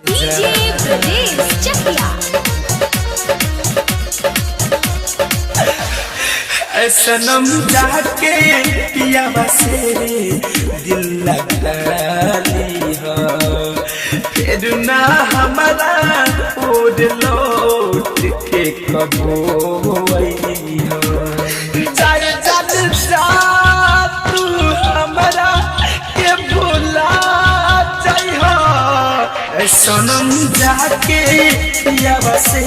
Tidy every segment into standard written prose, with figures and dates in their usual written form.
DJ Brajesh चकिया। सनम जाके पियावा से दिल लगा ली हो, फिर ना हमारा ओर लौट के कबो आई हो। जाए जल जा तू हमारा के भुला जाई हो, सनम जाके पियावा से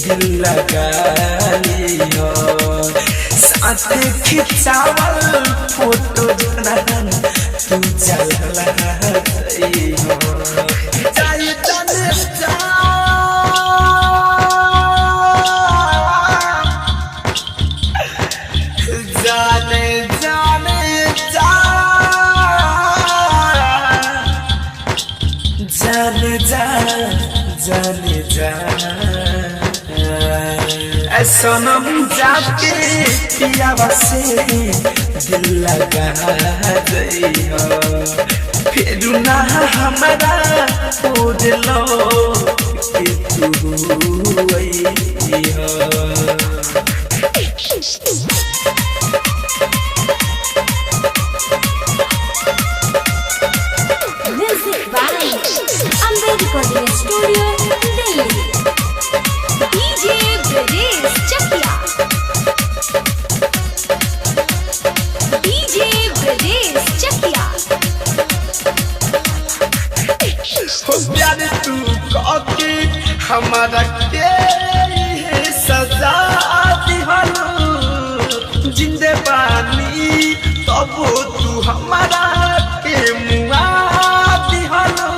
दिल लगा ली हो। साथ खिंचावल फोटो जनान तू चलला जाई हो। जाए जाने जा जाने जाने जा जाने जा जाने जा सनम जाके पियावा से दिल लगा गई हो, फिर ना हमारा खोज लो कि तू आई हो। Music by Ambe recording studio Delhi. DJ Brajesh Chakiya. DJ Brajesh Chakiya. हो प्यार तू काके हमारा के सजा दिहलो, जिंदे बानी तब तू हमारा के मुआ दिहलो।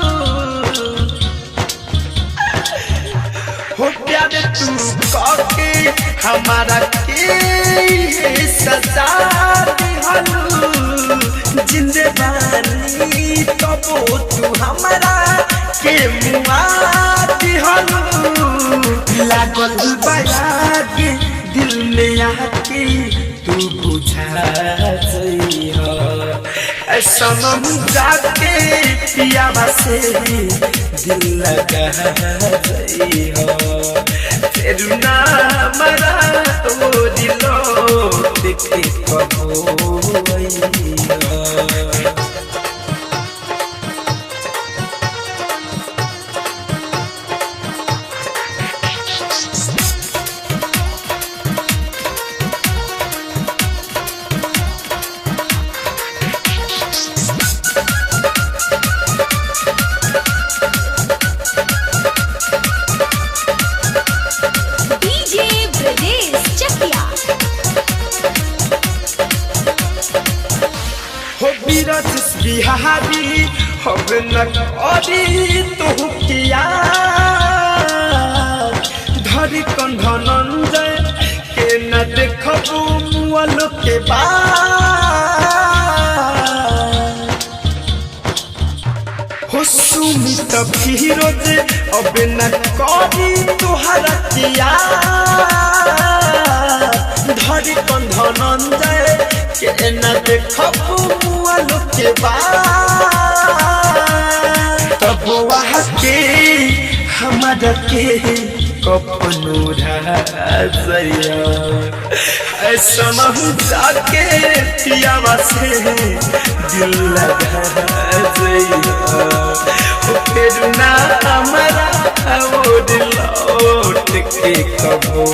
हो प्यार तू काके हमारा के सजा दिहलो, जिंदे बानी तब तू हमारा के मुआ दिहलो। लागल बयाग दिल में आके तू बुझा जाई हो, सनम जाके पियावा से दिल लगा जाई हो, फिर ना हमारा तो दिलो देखे कबो आई हो। डीजे ब्रजेश चकिया। हो बीरज बिहारी अब न करी तू किया, धरी कंधनंजय के न देखबू मुअल के बाद। हो सुमित फिरोज अब न करी तुहरा किया, धरी कंधनंजय के न देखबू मुअल के बाद। तब वहाँ के हमारा के कपनो राजया, सनम जाके पियावा से दिल लगा जइया, फिर ना हमारा वो दिल लौट के कबो